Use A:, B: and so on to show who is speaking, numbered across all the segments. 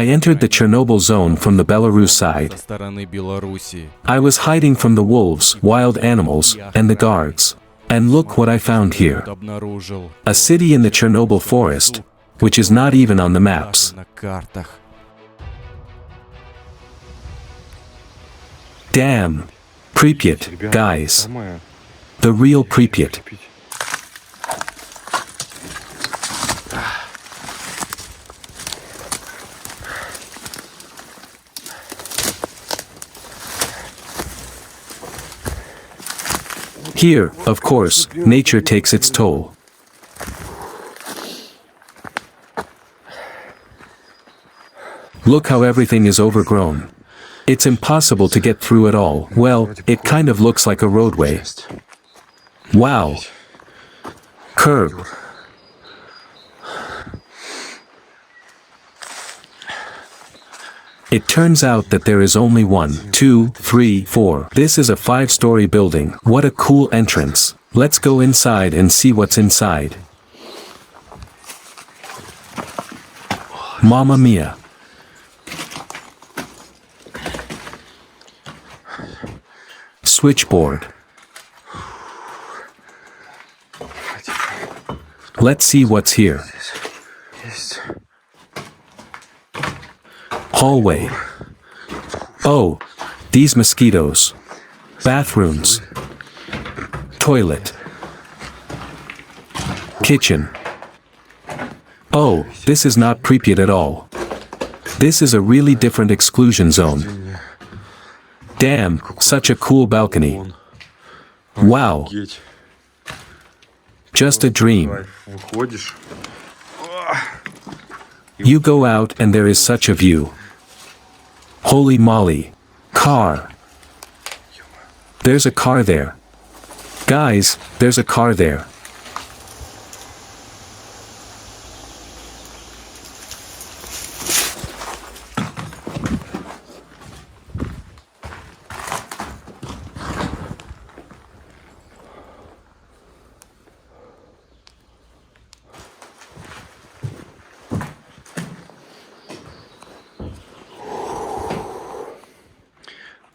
A: I entered the Chernobyl zone from the Belarus side. I was hiding from the wolves, wild animals, and the guards. And look what I found here. A city in the Chernobyl forest, which is not even on the maps. Damn. Pripyat, guys. The real Pripyat. Here, of course, nature takes its toll. Look how everything is overgrown. It's impossible to get through at all. Well, it kind of looks like a roadway. Wow. Curb. It turns out that there is only 1, 2, 3, 4. This is a 5-story building. What a cool entrance. Let's go inside and see what's inside. Mamma mia. Switchboard. Let's see what's here. Hallway. Oh, these mosquitoes. Bathrooms. Toilet. Kitchen. Oh, this is not Pripyat at all. This is a really different exclusion zone. Damn, such a cool balcony. Wow. Just a dream. You go out and there is such a view. Holy moly. Car. There's a car there. Guys, there's a car there.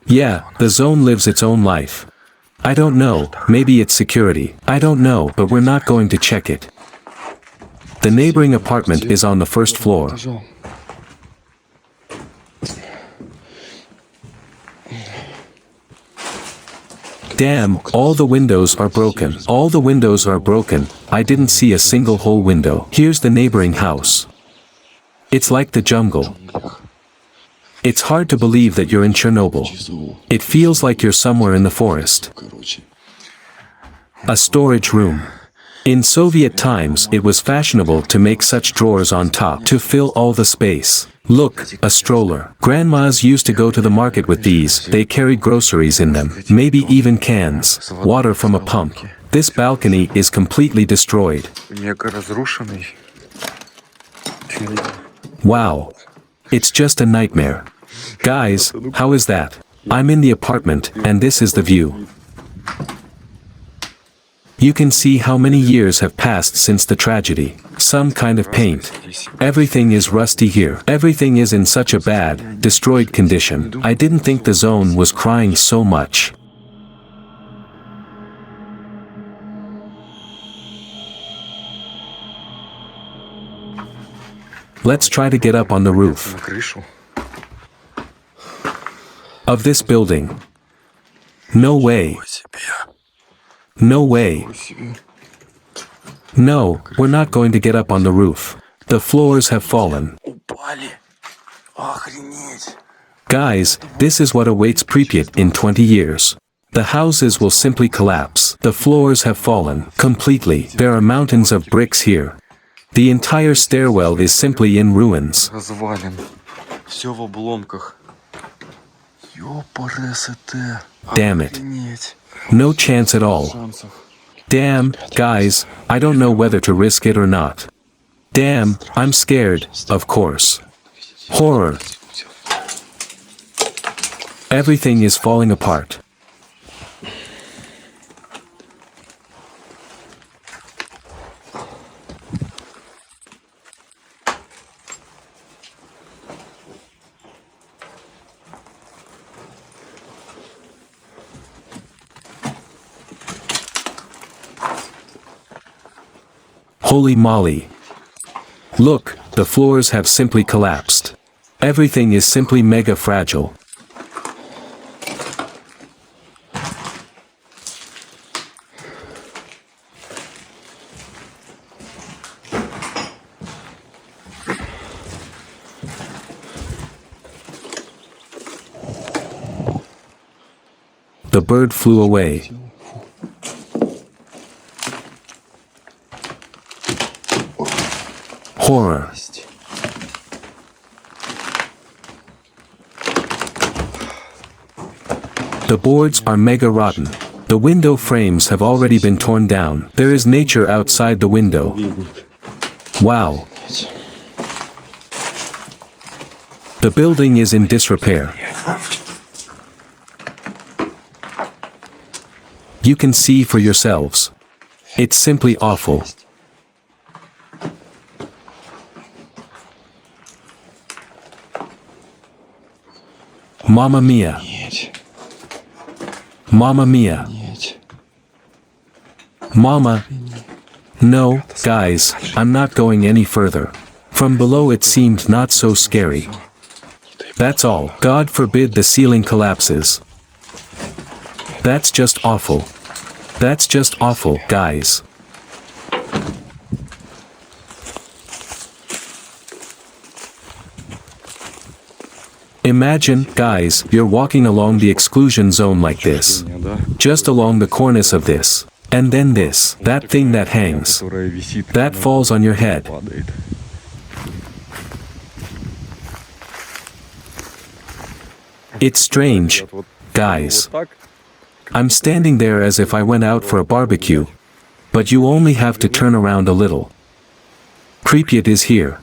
A: Yeah, the zone lives its own life. I don't know, maybe it's security. I don't know, but we're not going to check it. The neighboring apartment is on the first floor. Damn, all the windows are broken. All the windows are broken. I didn't see a single whole window. Here's the neighboring house. It's like the jungle. It's hard to believe that you're in Chernobyl. It feels like you're somewhere in the forest. A storage room. In Soviet times, it was fashionable to make such drawers on top to fill all the space. Look, a stroller. Grandmas used to go to the market with these. They carried groceries in them, maybe even cans, water from a pump. This balcony is completely destroyed. Wow. It's just a nightmare. Guys, how is that? I'm in the apartment, and this is the view. You can see how many years have passed since the tragedy. Some kind of paint. Everything is rusty here. Everything is in such a bad, destroyed condition. I didn't think the zone was crying so much. Let's try to get up on the roof of this building. No way. No way. No, we're not going to get up on the roof. The floors have fallen. Guys, this is what awaits Pripyat in 20 years. The houses will simply collapse. The floors have fallen completely. There are mountains of bricks here. The entire stairwell is simply in ruins. Damn it. No chance at all. Damn, guys, I don't know whether to risk it or not. Damn, I'm scared, of course. Horror. Everything is falling apart. Holy moly. Look, the floors have simply collapsed. Everything is simply mega fragile. The bird flew away. Horror. The boards are mega rotten. The window frames have already been torn down. There is nature outside the window. Wow. The building is in disrepair. You can see for yourselves. It's simply awful. Mamma mia. Mamma mia. Mama. No, guys, I'm not going any further. From below it seemed not so scary. That's all. God forbid the ceiling collapses. That's just awful. That's just awful, guys. Imagine, guys, you're walking along the exclusion zone like this. Just along the cornice of this. And then this. That thing that hangs. That falls on your head. It's strange, guys. I'm standing there as if I went out for a barbecue. But you only have to turn around a little. Pripyat is here.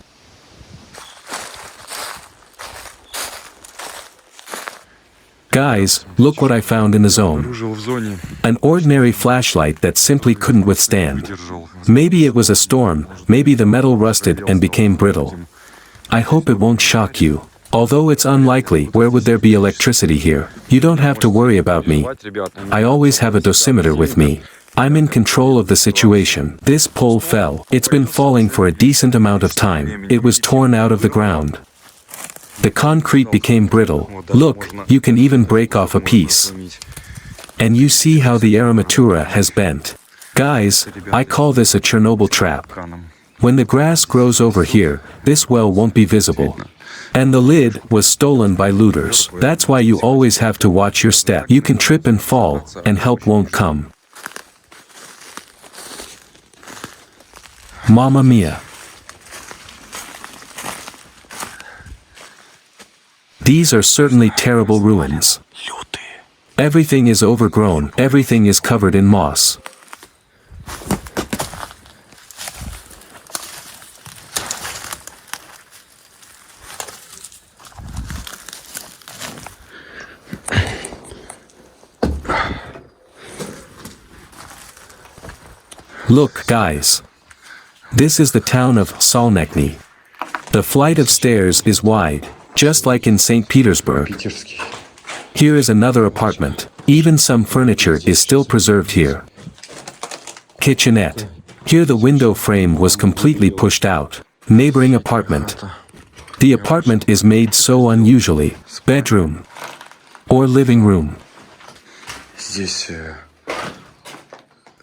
A: Guys, look what I found in the zone. An ordinary flashlight that simply couldn't withstand. Maybe it was a storm, maybe the metal rusted and became brittle. I hope it won't shock you. Although it's unlikely, where would there be electricity here? You don't have to worry about me. I always have a dosimeter with me. I'm in control of the situation. This pole fell. It's been falling for a decent amount of time. It was torn out of the ground. The concrete became brittle. Look, you can even break off a piece. And you see how the armatura has bent. Guys, I call this a Chernobyl trap. When the grass grows over here, this well won't be visible. And the lid was stolen by looters. That's why you always have to watch your step. You can trip and fall, and help won't come. Mamma mia. These are certainly terrible ruins. Everything is overgrown, everything is covered in moss. Look, guys. This is the town of Solnechny. The flight of stairs is wide. Just like in St. Petersburg. Here is another apartment. Even some furniture is still preserved here. Kitchenette. Here the window frame was completely pushed out. Neighboring apartment. The apartment is made so unusually. Bedroom. Or living room.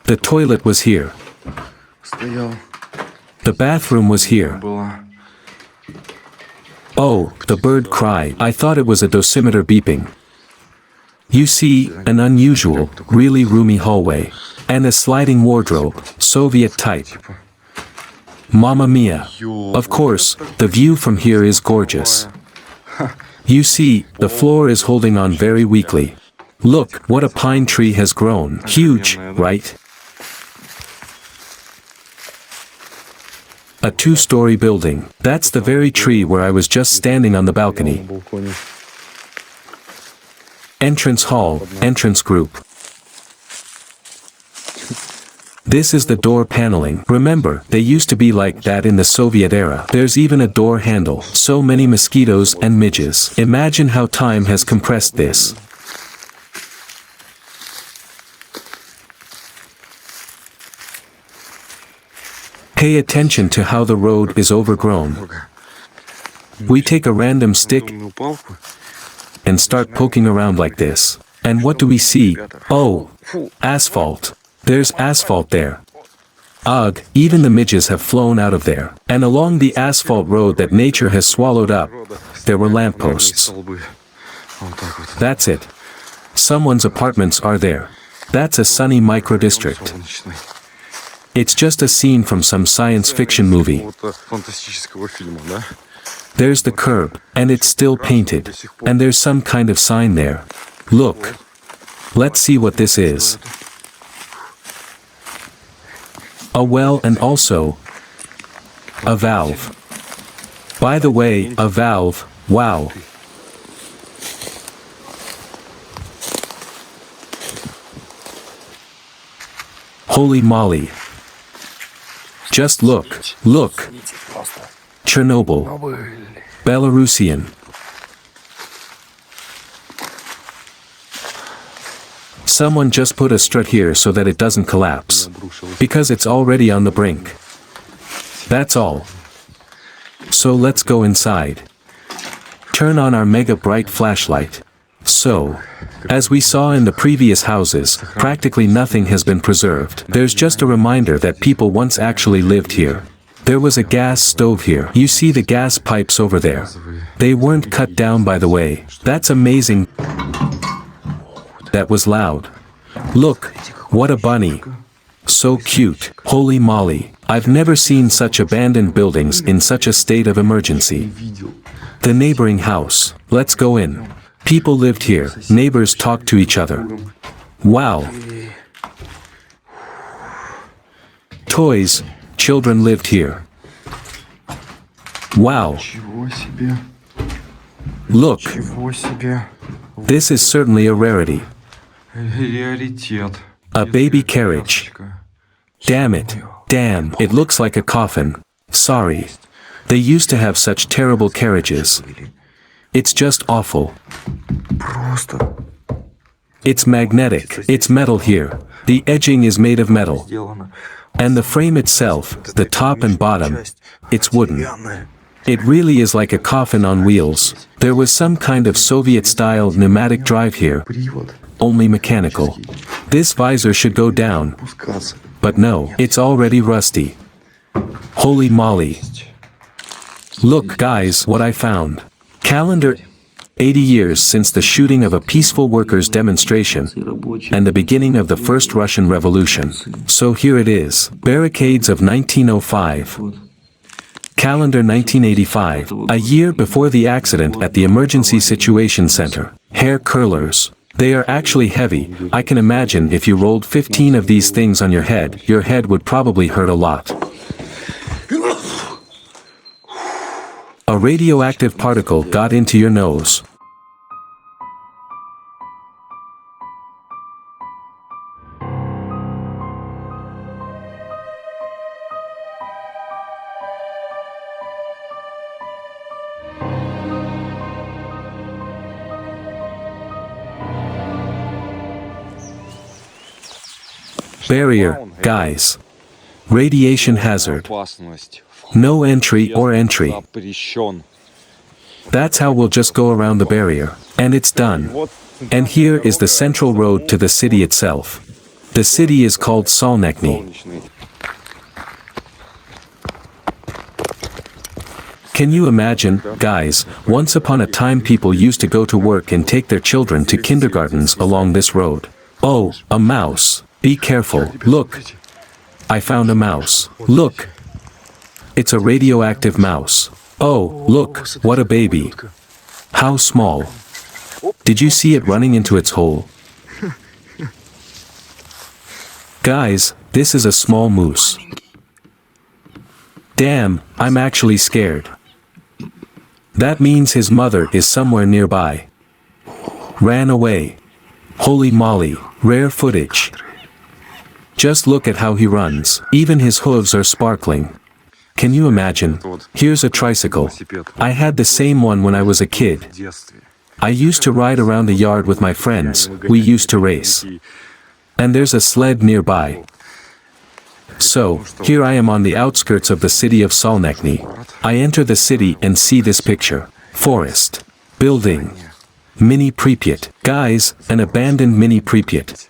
A: The toilet was here. The bathroom was here. Oh, the bird cried. I thought it was a dosimeter beeping. You see, an unusual, really roomy hallway. And a sliding wardrobe, Soviet type. Mamma mia. Of course, the view from here is gorgeous. You see, the floor is holding on very weakly. Look, what a pine tree has grown. Huge, right? A two-story building. That's the very tree where I was just standing on the balcony. Entrance hall, entrance group. This is the door paneling. Remember, they used to be like that in the Soviet era. There's even a door handle. So many mosquitoes and midges. Imagine how time has compressed this. Pay attention to how the road is overgrown. We take a random stick and start poking around like this. And what do we see? Oh, asphalt. There's asphalt there. Ugh, even the midges have flown out of there. And along the asphalt road that nature has swallowed up, there were lampposts. That's it. Someone's apartments are there. That's a sunny micro-district. It's just a scene from some science fiction movie. There's the curb, and it's still painted. And there's some kind of sign there. Look. Let's see what this is. A well and also a valve. By the way, a valve, wow. Holy moly. Just look, look. Chernobyl. Belarusian. Someone just put a strut here so that it doesn't collapse. Because it's already on the brink. That's all. So let's go inside. Turn on our mega bright flashlight. So, as we saw in the previous houses, practically nothing has been preserved. There's just a reminder that people once actually lived here. There was a gas stove here. You see the gas pipes over there. They weren't cut down, by the way. That's amazing. That was loud. Look, what a bunny. So cute. Holy moly. I've never seen such abandoned buildings in such a state of emergency. The neighboring house. Let's go in. People lived here. Neighbors talked to each other. Wow. Toys. Children lived here. Wow. Look. This is certainly a rarity. A baby carriage. Damn it. Damn, it looks like a coffin. Sorry. They used to have such terrible carriages. It's just awful. It's magnetic. It's metal here. The edging is made of metal. And the frame itself, the top and bottom, it's wooden. It really is like a coffin on wheels. There was some kind of Soviet-style pneumatic drive here. Only mechanical. This visor should go down. But no, it's already rusty. Holy moly. Look, guys, what I found. Calendar. 80 years since the shooting of a peaceful workers' demonstration, and the beginning of the First Russian Revolution. So here it is. Barricades of 1905. Calendar 1985, a year before the accident at the Emergency Situation Center. Hair curlers. They are actually heavy. I can imagine if you rolled 15 of these things on your head would probably hurt a lot. A radioactive particle got into your nose. Barrier, guys. Radiation hazard. No entry or entry. That's how we'll just go around the barrier. And it's done. And here is the central road to the city itself. The city is called Solnechny. Can you imagine, guys, once upon a time people used to go to work and take their children to kindergartens along this road. Oh, a mouse. Be careful. Look. I found a mouse. Look. It's a radioactive mouse. Oh, look, what a baby. How small. Did you see it running into its hole? Guys, this is a small moose. Damn, I'm actually scared. That means his mother is somewhere nearby. Ran away. Holy moly, rare footage. Just look at how he runs. Even his hooves are sparkling. Can you imagine? Here's a tricycle. I had the same one when I was a kid. I used to ride around the yard with my friends. We used to race. And there's a sled nearby. So, here I am on the outskirts of the city of Solnechny. I enter the city and see this picture. Forest. Building. Mini Pripyat. Guys, an abandoned mini Pripyat.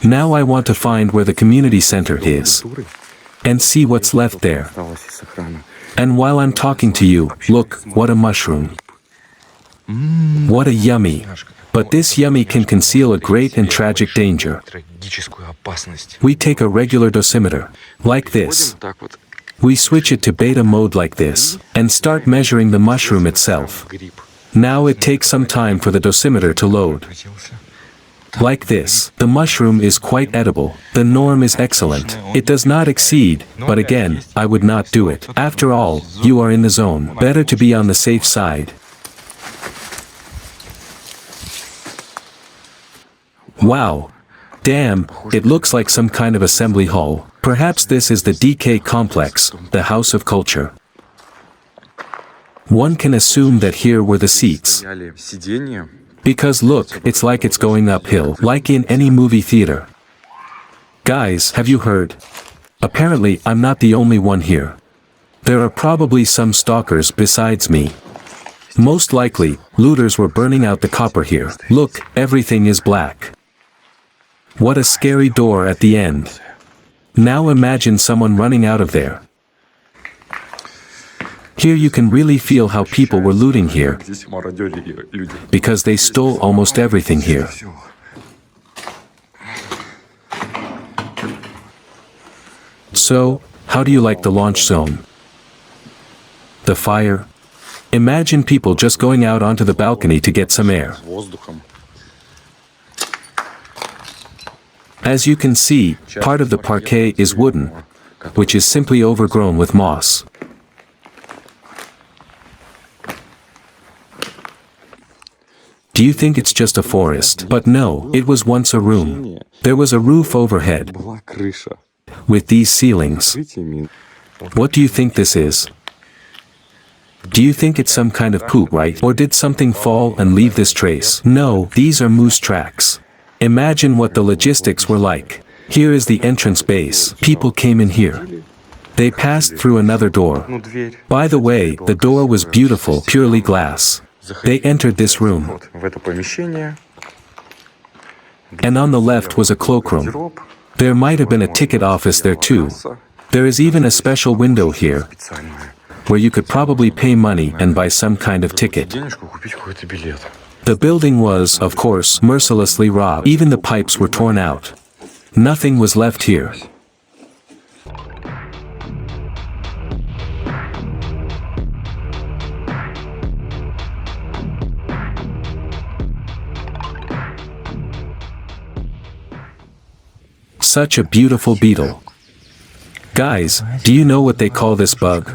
A: Now I want to find where the community center is. And see what's left there. And while I'm talking to you, look, what a mushroom. What a yummy. But this yummy can conceal a great and tragic danger. We take a regular dosimeter, like this. We switch it to beta mode like this, and start measuring the mushroom itself. Now it takes some time for the dosimeter to load. Like this, the mushroom is quite edible. The norm is excellent. It does not exceed, but again, I would not do it. After all, you are in the zone. Better to be on the safe side. Wow. Damn, it looks like some kind of assembly hall. Perhaps this is the DK complex, the House of Culture. One can assume that here were the seats. Because look, it's like it's going uphill, like in any movie theater. Guys, have you heard? Apparently, I'm not the only one here. There are probably some stalkers besides me. Most likely, looters were burning out the copper here. Look, everything is black. What a scary door at the end. Now imagine someone running out of there. Here you can really feel how people were looting here. Because they stole almost everything here. So, how do you like the launch zone? The fire? Imagine people just going out onto the balcony to get some air. As you can see, part of the parquet is wooden, which is simply overgrown with moss. Do you think it's just a forest? But no, it was once a room. There was a roof overhead, with these ceilings. What do you think this is? Do you think it's some kind of poop, right? Or did something fall and leave this trace? No, these are moose tracks. Imagine what the logistics were like. Here is the entrance base. People came in here. They passed through another door. By the way, the door was beautiful, purely glass. They entered this room. And on the left was a cloakroom. There might have been a ticket office there too. There is even a special window here, where you could probably pay money and buy some kind of ticket. The building was, of course, mercilessly robbed. Even the pipes were torn out. Nothing was left here. Such a beautiful beetle. Guys, do you know what they call this bug?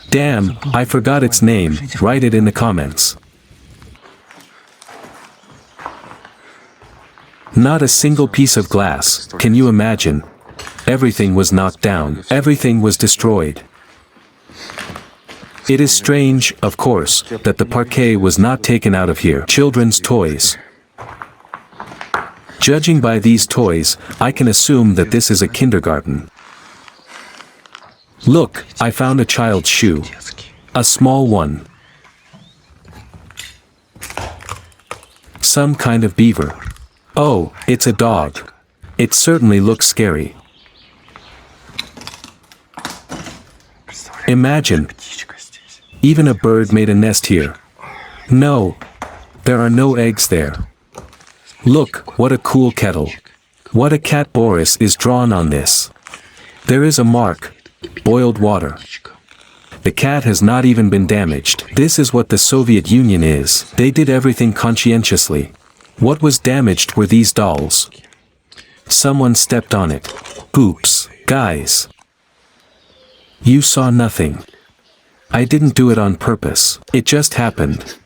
A: Damn, I forgot its name. Write it in the comments. Not a single piece of glass, can you imagine? Everything was knocked down, everything was destroyed. It is strange, of course, that the parquet was not taken out of here. Children's toys. Judging by these toys, I can assume that this is a kindergarten. Look, I found a child's shoe. A small one. Some kind of beaver. Oh, it's a dog. It certainly looks scary. Imagine. Even a bird made a nest here. No. There are no eggs there. Look, what a cool kettle. What a cat Boris is drawn on this. There is a mark. Boiled water. The cat has not even been damaged. This is what the Soviet Union is. They did everything conscientiously. What was damaged were these dolls. Someone stepped on it. Oops, guys. You saw nothing. I didn't do it on purpose. It just happened.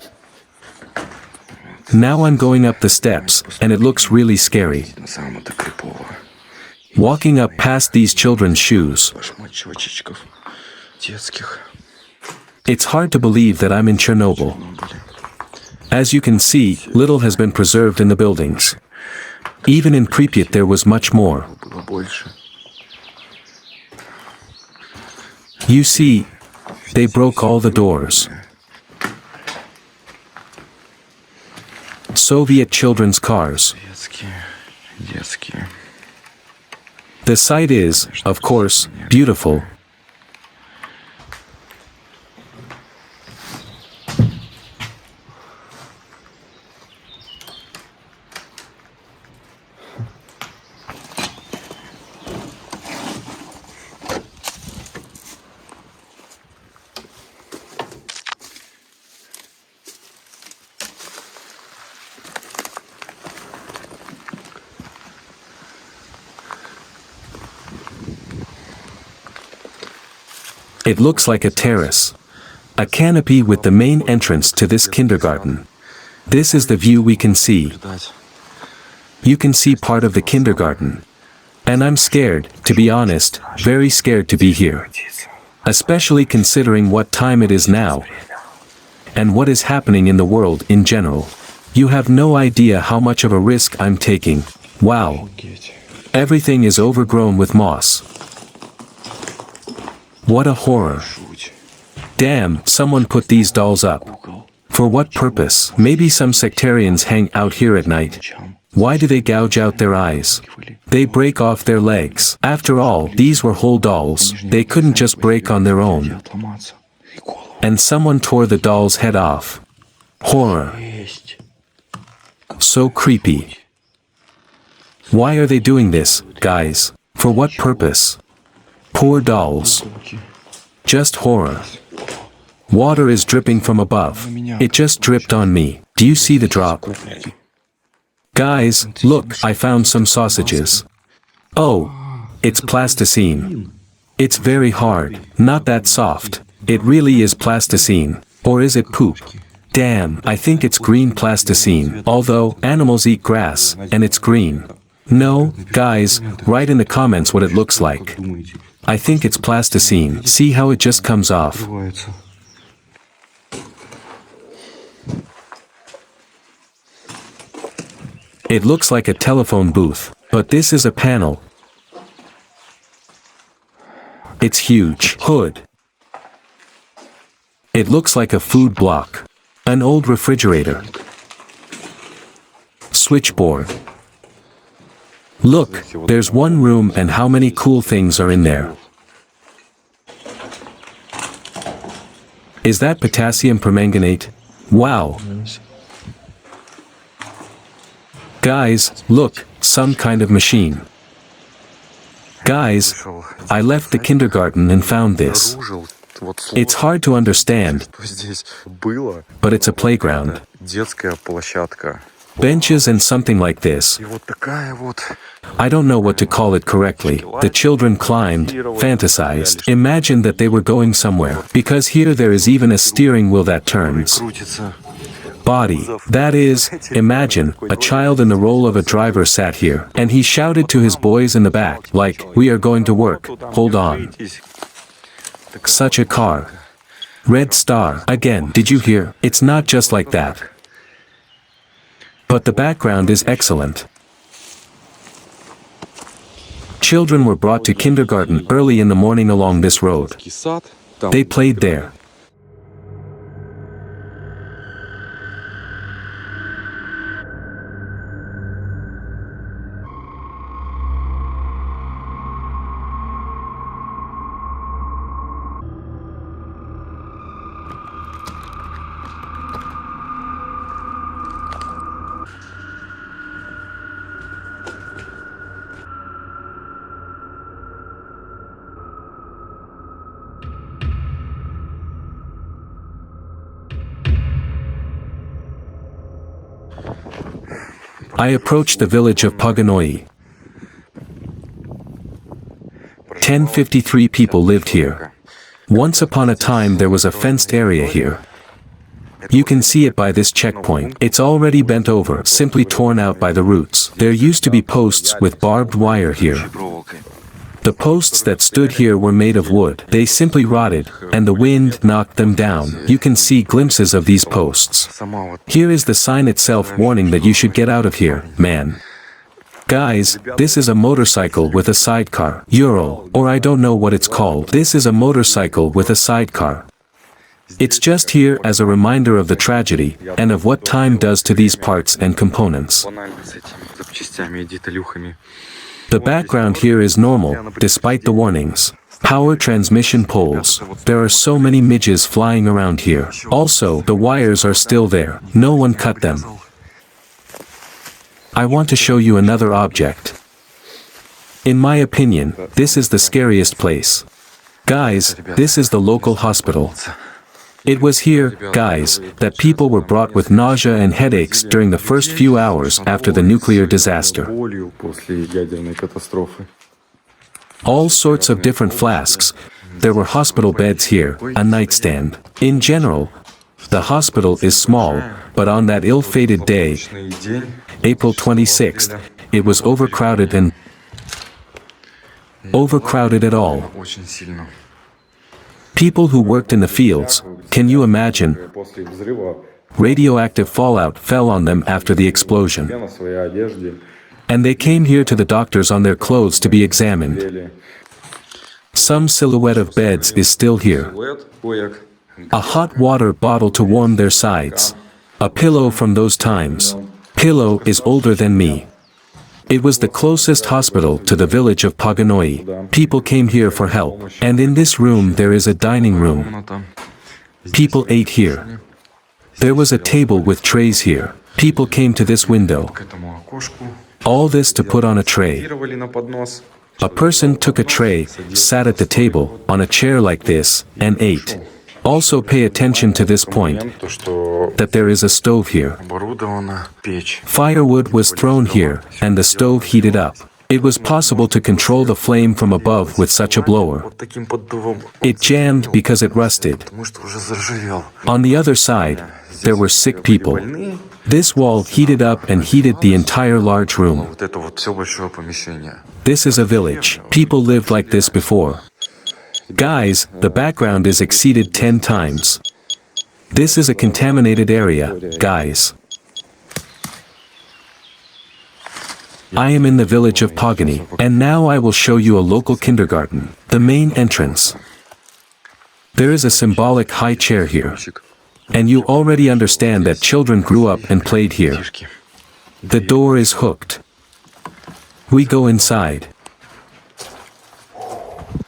A: Now I'm going up the steps, and it looks really scary. Walking up past these children's shoes. It's hard to believe that I'm in Chernobyl. As you can see, little has been preserved in the buildings. Even in Pripyat there was much more. You see, they broke all the doors. Soviet children's cars. The sight is, of course, beautiful. It looks like a terrace. A canopy with the main entrance to this kindergarten. This is the view we can see. You can see part of the kindergarten. And I'm scared, to be honest, very scared to be here. Especially considering what time it is now. And what is happening in the world in general. You have no idea how much of a risk I'm taking. Wow. Everything is overgrown with moss. What a horror. Damn, someone put these dolls up. For what purpose? Maybe some sectarians hang out here at night. Why do they gouge out their eyes? They break off their legs. After all, these were whole dolls, they couldn't just break on their own. And someone tore the doll's head off. Horror. So creepy. Why are they doing this, guys? For what purpose? Poor dolls. Just horror. Water is dripping from above. It just dripped on me. Do you see the drop? Guys, look, I found some sausages. Oh, it's plasticine. It's very hard, not that soft. It really is plasticine. Or is it poop? Damn, I think it's green plasticine. Although, animals eat grass, and it's green. No, guys, write in the comments what it looks like. I think it's plasticine. See how it just comes off. It looks like a telephone booth, but this is a panel. It's huge. Hood. It looks like a food block. An old refrigerator. Switchboard. Look, there's one room and how many cool things are in there. Is that potassium permanganate? Wow. Guys, look, some kind of machine. Guys, I left the kindergarten and found this. It's hard to understand, but it's a playground. Benches and something like this. I don't know what to call it correctly. The children climbed, fantasized, imagined that they were going somewhere. Because here there is even a steering wheel that turns. Body. That is, imagine, a child in the role of a driver sat here, and he shouted to his boys in the back, like, we are going to work, hold on. Such a car. Red star. Again, did you hear? It's not just like that. But the background is excellent. Children were brought to kindergarten early in the morning along this road. They played there. I approached the village of Poganoi. 1053 people lived here. Once upon a time there was a fenced area here. You can see it by this checkpoint. It's already bent over, simply torn out by the roots. There used to be posts with barbed wire here. The posts that stood here were made of wood. They simply rotted, and the wind knocked them down. You can see glimpses of these posts. Here is the sign itself warning that you should get out of here, man. Guys, this is a motorcycle with a sidecar. Ural, or I don't know what it's called. This is a motorcycle with a sidecar. It's just here as a reminder of the tragedy, and of what time does to these parts and components. The background here is normal, despite the warnings. Power transmission poles. There are so many midges flying around here. Also, the wires are still there. No one cut them. I want to show you another object. In my opinion, this is the scariest place. Guys, this is the local hospital. It was here, guys, that people were brought with nausea and headaches during the first few hours after the nuclear disaster. All sorts of different flasks. There were hospital beds here, a nightstand. In general, the hospital is small, but on that ill-fated day, April 26th, it was overcrowded and overcrowded at all. People who worked in the fields, can you imagine? Radioactive fallout fell on them after the explosion. And they came here to the doctors on their clothes to be examined. Some silhouette of beds is still here. A hot water bottle to warm their sides. A pillow from those times. Pillow is older than me. It was the closest hospital to the village of Paganoi. People came here for help. And in this room there is a dining room. People ate here. There was a table with trays here. People came to this window. All this to put on a tray. A person took a tray, sat at the table, on a chair like this, and ate. Also pay attention to this point, that there is a stove here. Firewood was thrown here, and the stove heated up. It was possible to control the flame from above with such a blower. It jammed because it rusted. On the other side, there were sick people. This wall heated up and heated the entire large room. This is a village. People lived like this before. Guys, the background is exceeded 10 times. This is a contaminated area, guys. I am in the village of Pagani, and now I will show you a local kindergarten, the main entrance. There is a symbolic high chair here. And you already understand that children grew up and played here. The door is hooked. We go inside.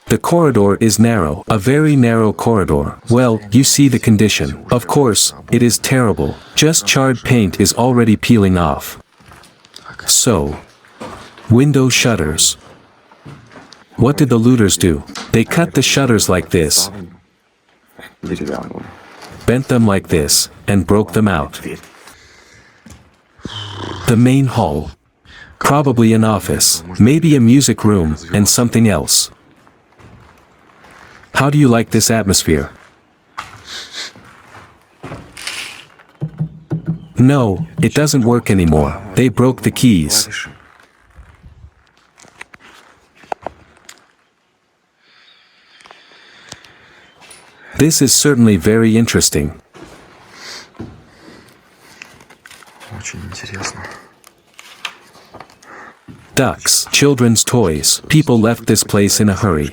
A: The corridor is narrow, a very narrow corridor. Well, you see the condition. Of course, it is terrible. Just charred paint is already peeling off. So, window shutters. What did the looters do? They cut the shutters like this, bent them like this, and broke them out. The main hall. Probably an office, maybe a music room, and something else. How do you like this atmosphere? No, it doesn't work anymore. They broke the keys. This is certainly very interesting. Ducks, children's toys. People left this place in a hurry.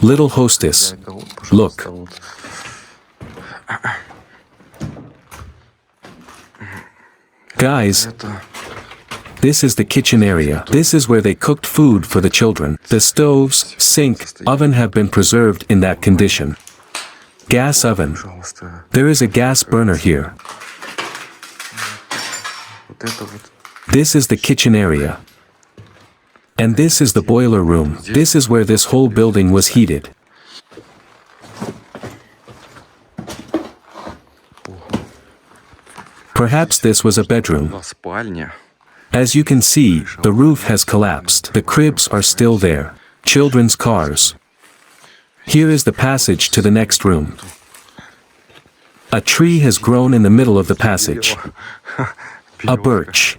A: Little hostess. Look. Guys, this is the kitchen area. This is where they cooked food for the children. The stoves, sink, oven have been preserved in that condition. Gas oven. There is a gas burner here. This is the kitchen area. And this is the boiler room. This is where this whole building was heated. Perhaps this was a bedroom. As you can see, the roof has collapsed. The cribs are still there. Children's cars. Here is the passage to the next room. A tree has grown in the middle of the passage. A birch.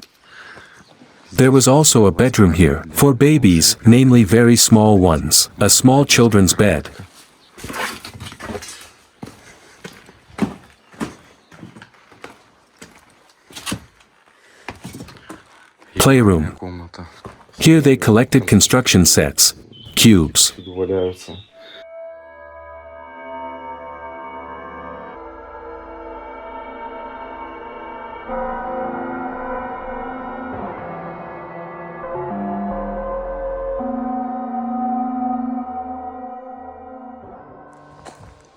A: There was also a bedroom here, for babies, namely very small ones, a small children's bed. Playroom. Here they collected construction sets, cubes.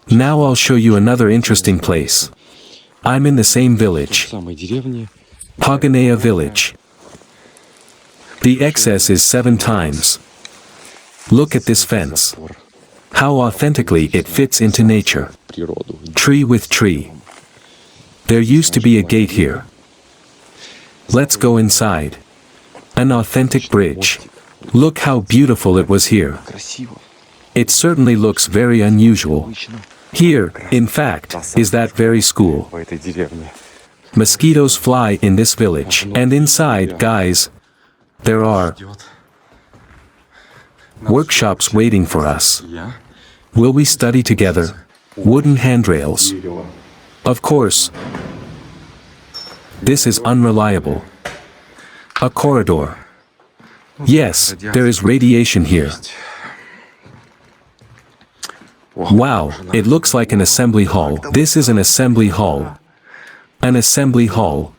A: Now I'll show you another interesting place. I'm in the same village. Poganea village. The excess is 7 times. Look at this fence. How authentically it fits into nature. Tree with tree. There used to be a gate here. Let's go inside. An authentic bridge. Look how beautiful it was here. It certainly looks very unusual. Here, in fact, is that very school. Mosquitoes fly in this village, and inside, guys, there are workshops waiting for us. Will we study together? Wooden handrails. Of course. This is unreliable. A corridor. Yes, there is radiation here. Wow, it looks like an assembly hall. This is an assembly hall. An assembly hall.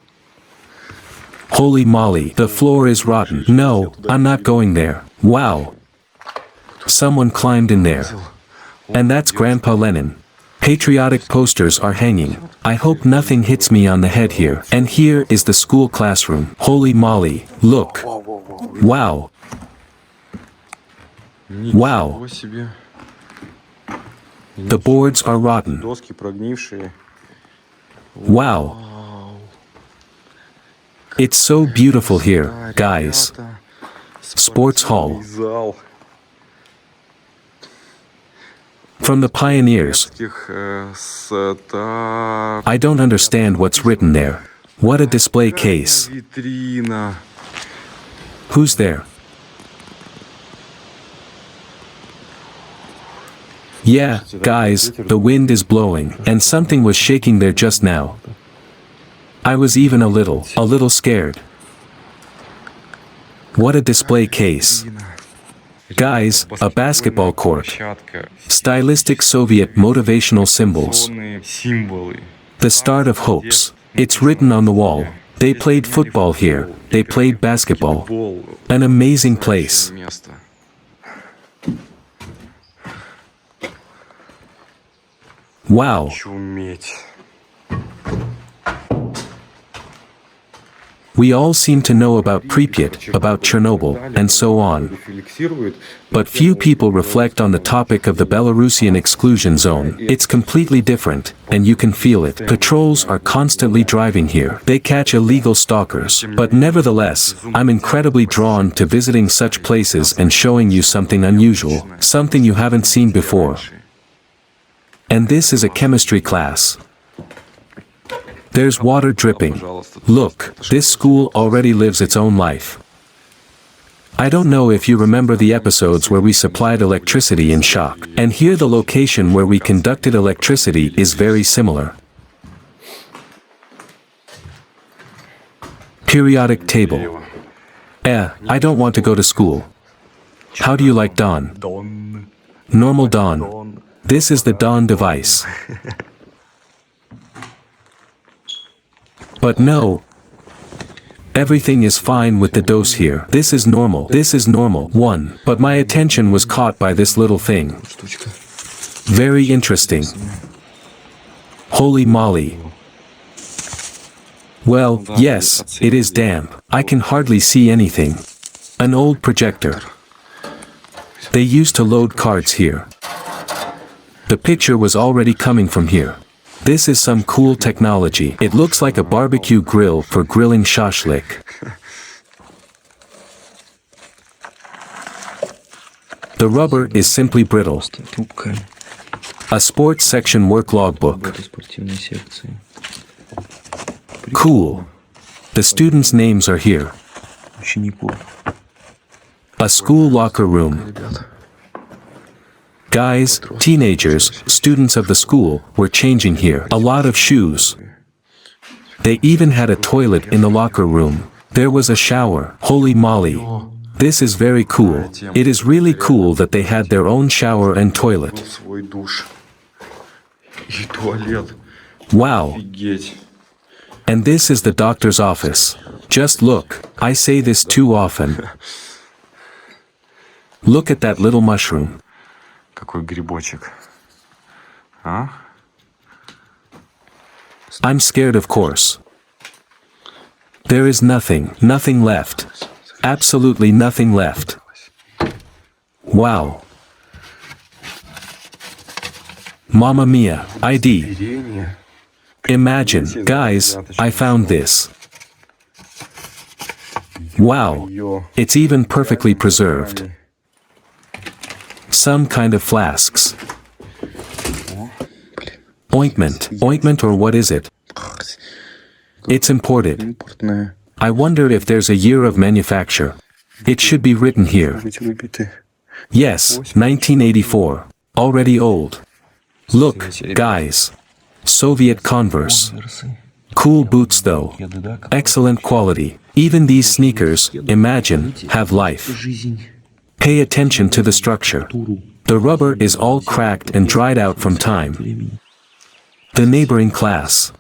A: Holy moly, the floor is rotten. No, I'm not going there. Wow. Someone climbed in there. And that's Grandpa Lenin. Patriotic posters are hanging. I hope nothing hits me on the head here. And here is the school classroom. Holy moly, look. Wow. Wow. The boards are rotten. Wow. It's so beautiful here, guys. Sports hall. From the pioneers. I don't understand what's written there. What a display case. Who's there? Yeah, guys, the wind is blowing, and something was shaking there just now. I was even a little scared. What a display case. Guys, a basketball court. Stylistic Soviet motivational symbols. The start of hopes. It's written on the wall. They played football here. They played basketball. An amazing place. Wow. We all seem to know about Pripyat, about Chernobyl, and so on. But few people reflect on the topic of the Belarusian exclusion zone. It's completely different, and you can feel it. Patrols are constantly driving here. They catch illegal stalkers. But nevertheless, I'm incredibly drawn to visiting such places and showing you something unusual, something you haven't seen before. And this is a chemistry class. There's water dripping. Look, this school already lives its own life. I don't know if you remember the episodes where we supplied electricity in shock. And here the location where we conducted electricity is very similar. Periodic table. I don't want to go to school. How do you like Dawn? Normal Dawn. This is the Dawn device. But no. Everything is fine with the dose here. This is normal. This is normal. 1. But my attention was caught by this little thing. Very interesting. Holy moly. Well, yes, it is damp. I can hardly see anything. An old projector. They used to load cards here. The picture was already coming from here. This is some cool technology. It looks like a barbecue grill for grilling shashlik. The rubber is simply brittle. A sports section work logbook. Cool. The students' names are here. A school locker room. Guys, teenagers, students of the school, were changing here. A lot of shoes. They even had a toilet in the locker room. There was a shower. Holy moly. This is very cool. It is really cool that they had their own shower and toilet. Wow. And this is the doctor's office. Just look, I say this too often. Look at that little mushroom.
B: Какой грибочек. А?
A: I'm scared, of course. There is nothing left. Absolutely nothing left. Wow. Mamma mia, ID. Imagine, guys, I found this. Wow, it's even perfectly preserved. Some kind of flasks. Ointment or what is it? It's imported. I wonder if there's a year of manufacture. It should be written here. Yes, 1984. Already old. Look, guys. Soviet Converse. Cool boots though. Excellent quality. Even these sneakers, imagine, have life. Pay attention to the structure. The rubber is all cracked and dried out from time. The neighboring class.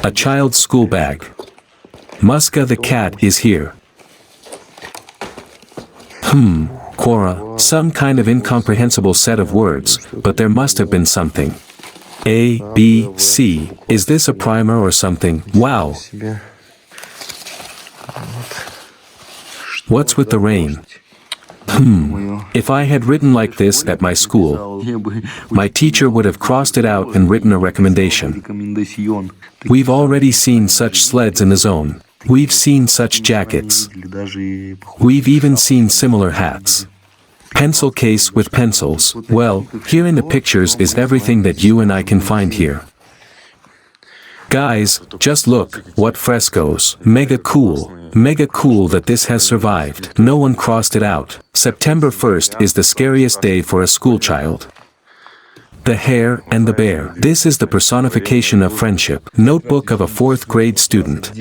A: A child's school bag. Muska the cat is here. Quora, some kind of incomprehensible set of words, but there must have been something. A, B, C, is this a primer or something? Wow. What's with the rain? If I had written like this at my school, my teacher would have crossed it out and written a recommendation. We've already seen such sleds in the zone. We've seen such jackets. We've even seen similar hats. Pencil case with pencils. Well, here in the pictures is everything that you and I can find here. Guys, just look, what frescoes. Mega cool. Mega cool that this has survived. No one crossed it out. September 1st is the scariest day for a schoolchild. The hare and the bear. This is the personification of friendship. Notebook of a 4th grade student.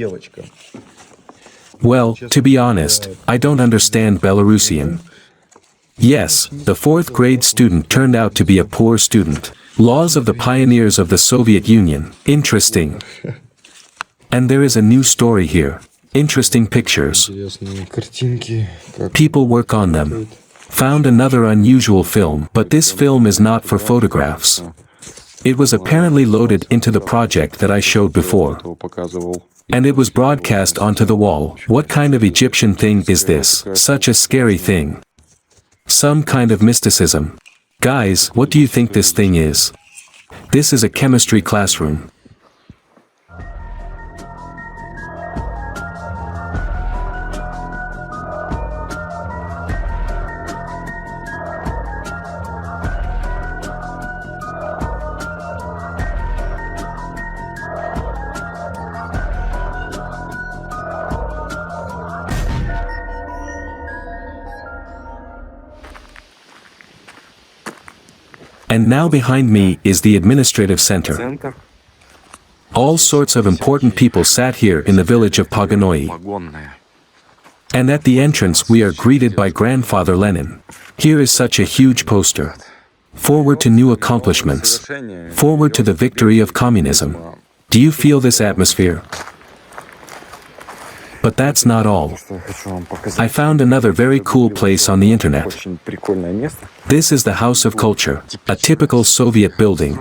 A: Well, to be honest, I don't understand Belarusian. Yes, the 4th grade student turned out to be a poor student. Laws of the pioneers of the Soviet Union. Interesting. And there is a new story here. Interesting pictures. People work on them. Found another unusual film, but this film is not for photographs. It was apparently loaded into the project that I showed before. And it was broadcast onto the wall. What kind of Egyptian thing is this? Such a scary thing. Some kind of mysticism. Guys, what do you think this thing is? This is a chemistry classroom. And now behind me is the administrative center. All sorts of important people sat here in the village of Pogonoi. And at the entrance we are greeted by Grandfather Lenin. Here is such a huge poster. Forward to new accomplishments. Forward to the victory of communism. Do you feel this atmosphere? But that's not all. I found another very cool place on the internet. This is the House of Culture, a typical Soviet building.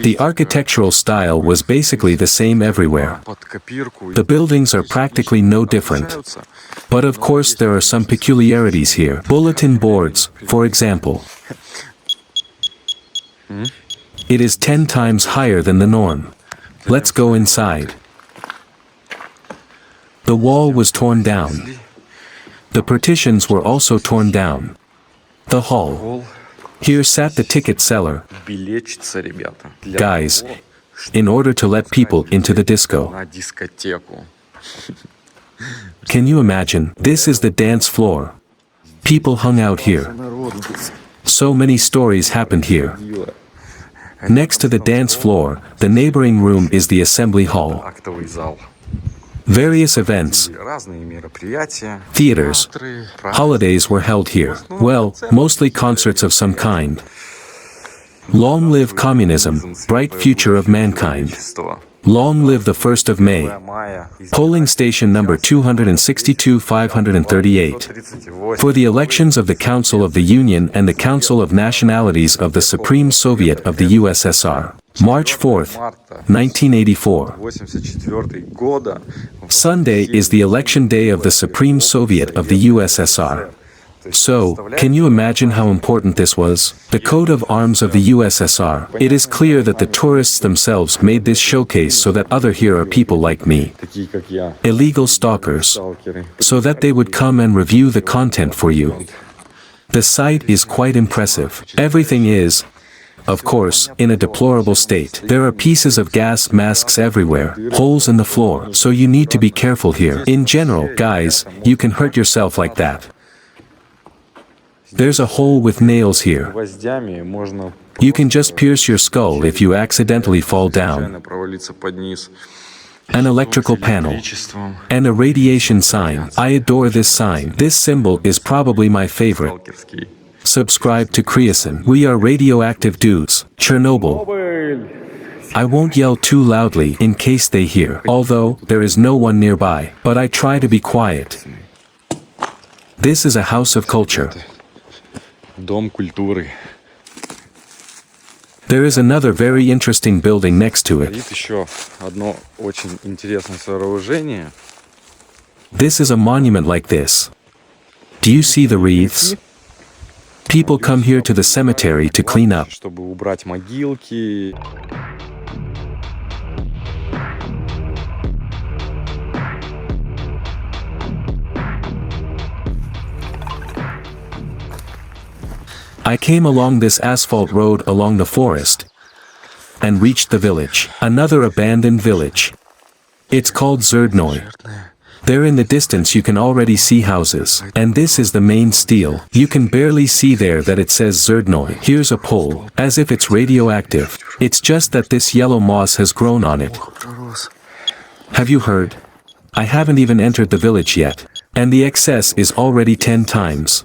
A: The architectural style was basically the same everywhere. The buildings are practically no different. But of course there are some peculiarities here. Bulletin boards, for example. It is 10 times higher than the norm. Let's go inside. The wall was torn down. The partitions were also torn down. The hall. Here sat the ticket seller. Guys, in order to let people into the disco. Can you imagine? This is the dance floor. People hung out here. So many stories happened here. Next to the dance floor, the neighboring room is the assembly hall.
B: Актовый зал.
A: Various events,
B: Разные мероприятия.
A: theaters,
B: Театры,
A: holidays were held here. Well, mostly concerts of some kind. Long live communism, bright future of mankind.
B: общество.
A: Long live the 1st of May.
B: Мая.
A: Polling station number 262-538.
B: 38.
A: For the elections of the Council of the Union and the Council of Nationalities of the Supreme Soviet of the USSR. March 4th, 1984.
B: 1984 года.
A: Sunday is the election day of the Supreme Soviet of the USSR. So, can you imagine how important this was? The coat of arms of the USSR. It is clear that the tourists themselves made this showcase so that other here are people like me,
B: Такие, как я.
A: illegal stalkers,
B: Сталкеры.
A: so that they would come and review the content for you. The site is quite impressive. Everything is, of course, in a deplorable state. There are pieces of gas masks everywhere, holes in the floor, so you need to be careful here. In general, guys, you can hurt yourself like that. There's a hole with nails here.
B: Гвоздями можно
A: You can just pierce your skull if you accidentally fall down.
B: случайно провалиться под низ.
A: An electrical panel.
B: Электричеством.
A: And a radiation sign. I adore this sign. This symbol is probably my favorite.
B: Сталкерский.
A: Subscribe to Kreosan. We are radioactive dudes. Chernobyl. I won't yell too loudly in case they hear, although there is no one nearby, but I try to be quiet. This is a house of culture.
B: Дом культуры.
A: There is another very interesting building next to it.
B: Стоит еще одно очень интересное сооружение.
A: This is a monument like this. Do you see the wreaths? People come here to the cemetery to clean up.
B: Чтобы убрать могилки.
A: I came along this asphalt road along the forest and reached the village, another abandoned village. It's called Zerdnoy. There in the distance you can already see houses, and this is the main stele. You can barely see there that it says Zerdnoy. Here's a pole, as if it's radioactive. It's just that this yellow moss has grown on it. Have you heard? I haven't even entered the village yet, and the excess is already 10 times.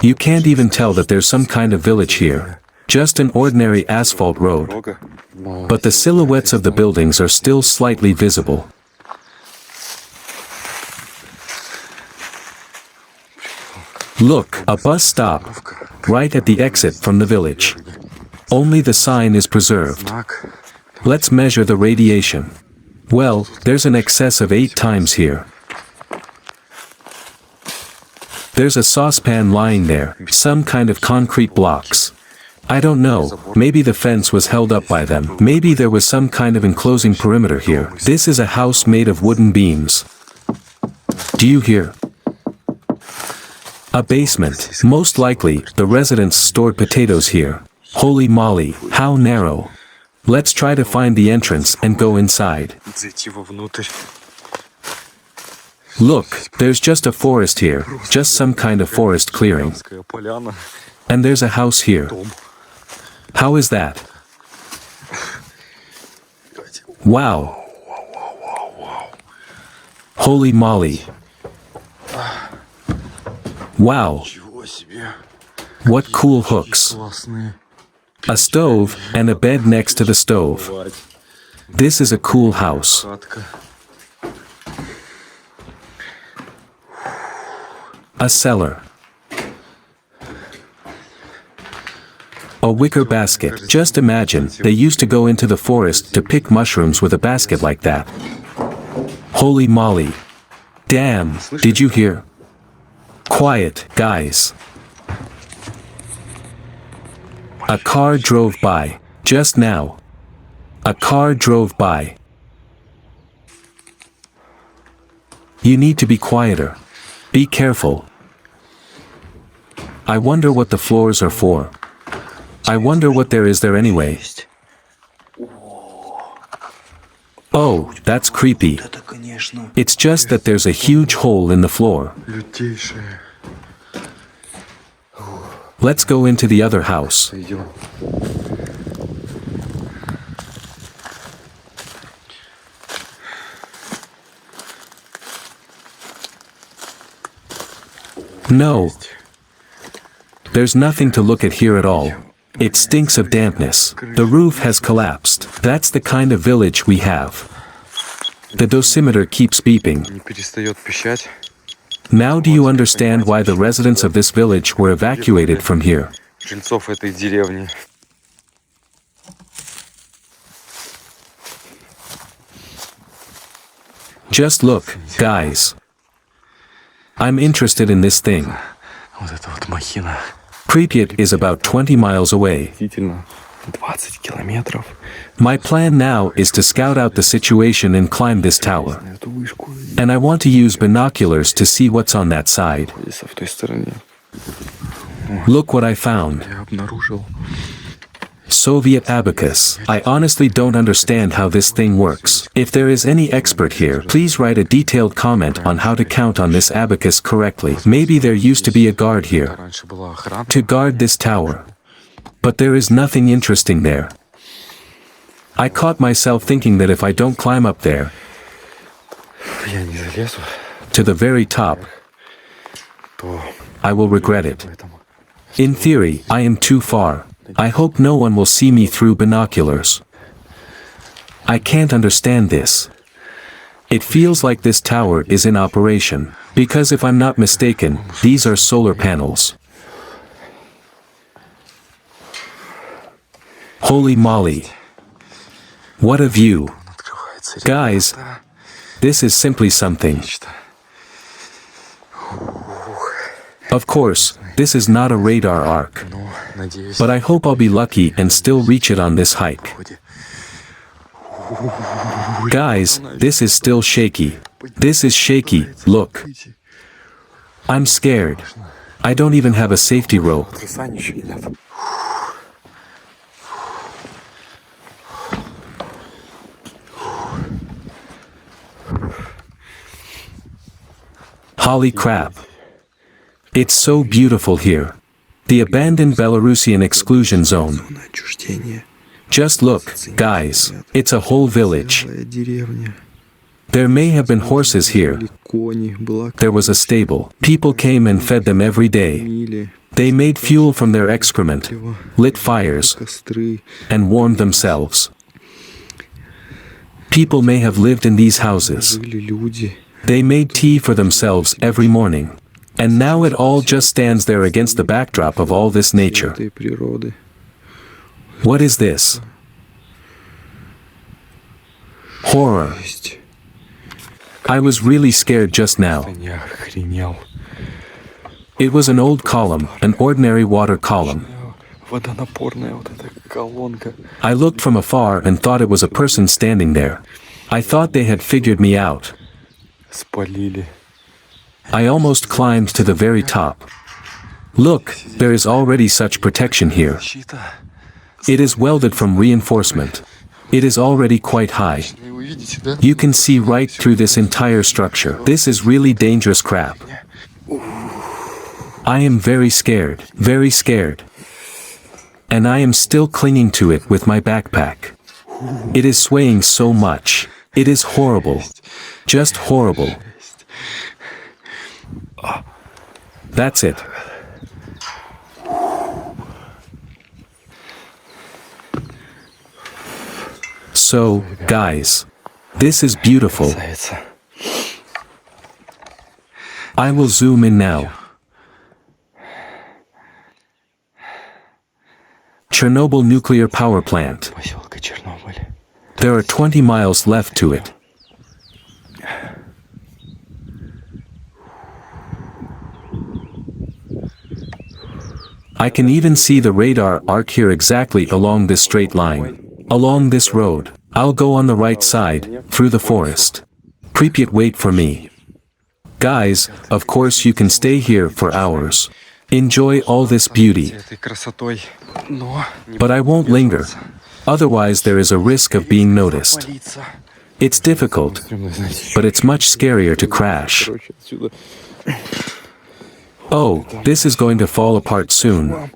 A: You can't even tell that there's some kind of village here. Just an ordinary asphalt road.
B: Дорога.
A: But the silhouettes of the buildings are still slightly visible. Look, a bus stop, right at the exit from the village. Only the sign is preserved.
B: Знак.
A: Let's measure the radiation. Well, there's an excess of 8 times here. There's a saucepan lying there, some kind of concrete blocks. I don't know, maybe the fence was held up by them. Maybe there was some kind of enclosing perimeter here. This is a house made of wooden beams. Do you hear? A basement. Most likely, the residents stored potatoes here. Holy moly, how narrow. Let's try to find the entrance and go inside.
B: Зайти вовнутрь.
A: Look, there's just a forest here, just some kind of forest clearing.
B: Ская поляна.
A: And there's a house here.
B: Дом.
A: How is that? Wow. Holy moly. Wow.
B: Чего себе.
A: What cool hooks.
B: Классные.
A: A stove and a bed next to the stove. This is a cool house.
B: Хатка.
A: A cellar. A wicker basket. Just imagine, they used to go into the forest to pick mushrooms with a basket like that. Holy moly. Damn, did you hear? Quiet, guys. A car drove by, just now. A car drove by. You need to be quieter. Be careful. I wonder what the floors are for. I wonder what there is there anyway. Oh, that's creepy. It's just that there's a huge hole in the floor.
B: Лютейшая.
A: Let's go into the other house.
B: Идем.
A: No. There's nothing to look at here at all. It stinks of dampness. The roof has collapsed. That's the kind of village we have. The dosimeter keeps beeping.
B: Не перестает пищать.
A: Now do you understand why the residents of this village were evacuated from here?
B: Жильцов этой деревни.
A: Just look, guys. I'm interested in this thing.
B: Вот эта вот махина.
A: Pripyat is about 20 miles away.
B: Действительно, 20 километров.
A: My plan now is to scout out the situation and climb this tower.
B: На эту вышку.
A: And I want to use binoculars to see what's on that side.
B: Находится в той стороне.
A: Look what I found.
B: Я обнаружил.
A: Soviet abacus. I honestly don't understand how this thing works. If there is any expert here, please write a detailed comment on how to count on this abacus correctly. Maybe there used to be a guard here
B: Раньше была охрана.
A: to guard this tower. But there is nothing interesting there. I caught myself thinking that if I don't climb up there,
B: Я не залезу,
A: to the very top,
B: то
A: I will regret it.
B: поэтому
A: In theory, I am too far. I hope no one will see me through binoculars. I can't understand this. It feels like this tower is in operation, because if I'm not mistaken, these are solar panels. Holy moly. What a view.
B: открывается
A: Guys, this is simply something.
B: нечто.
A: Of course, this is not a radar arc,
B: Но, надеюсь,
A: but I hope I'll be lucky and still reach it on this hike.
B: ходе.
A: Guys, this is still shaky. This is shaky, look. I'm scared. I don't even have a safety rope.
B: Красани еще нет.
A: Holy crap. It's so beautiful here. The abandoned Belarusian exclusion zone.
B: Зона отчуждения.
A: Just look, guys, it's a whole village.
B: Целая деревня.
A: There may have been horses here.
B: Были кони, была
A: There was a stable. People came and fed them every day.
B: кормили,
A: They made fuel from their excrement, lit fires,
B: костры.
A: and warmed themselves. People may have lived in these houses.
B: Жили люди.
A: They made tea for themselves every morning. And now it all just stands there against the backdrop of all this nature.
B: Этой природы.
A: What is this? Horror.
B: Есть.
A: I was really scared just now.
B: Я охренел.
A: It was an old column, an ordinary water column.
B: Водонапорная вот эта колонка.
A: I looked from afar and thought it was a person standing there. I thought they had figured me out.
B: Спалили.
A: I almost climbed to the very top. Look, there is already such protection here.
B: Защита.
A: It is welded from reinforcement. It is already quite high.
B: Вы видите, да?
A: You can see right through this entire structure. This is really dangerous crap. I am very scared, very scared. And I am still clinging to it with my backpack. It is swaying so much. It is horrible. Just horrible. That's it. So, guys, this is beautiful.
B: Красавица.
A: I will zoom in now. Chernobyl nuclear power plant.
B: Поселка Чернобыль.
A: There are 20 miles left to it. I can even see the radar arc here exactly along this straight line. Along this road. I'll go on the right side, through the forest. Pripyat, wait for me. Guys, of course you can stay here for hours. Enjoy all this beauty.
B: Этой красотой. Но не
A: But I won't linger. Otherwise there is a risk of being noticed.
B: палиться.
A: It's difficult,
B: Стрёмно, знаете,
A: but it's much scarier to crash.
B: короче, отсюда.
A: Oh, this is going to fall apart soon.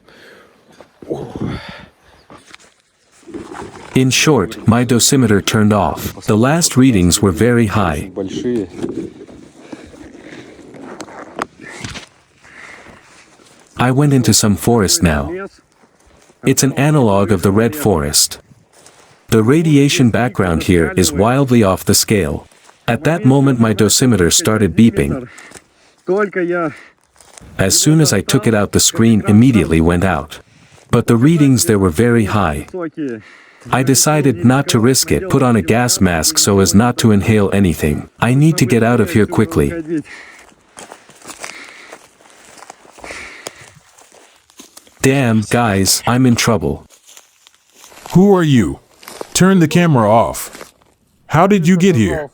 A: In short, my dosimeter turned off. The last readings were very high.
B: Большие.
A: I went into some forest now. It's an analog of the red forest. The radiation background here is wildly off the scale. At that moment my dosimeter started beeping. As soon as I took it out, the screen immediately went out. But the readings there were very high. I decided not to risk it, put on a gas mask so as not to inhale anything. I need to get out of here quickly. Damn, guys, I'm in trouble.
C: Who are you? Turn the camera off. How did you get here?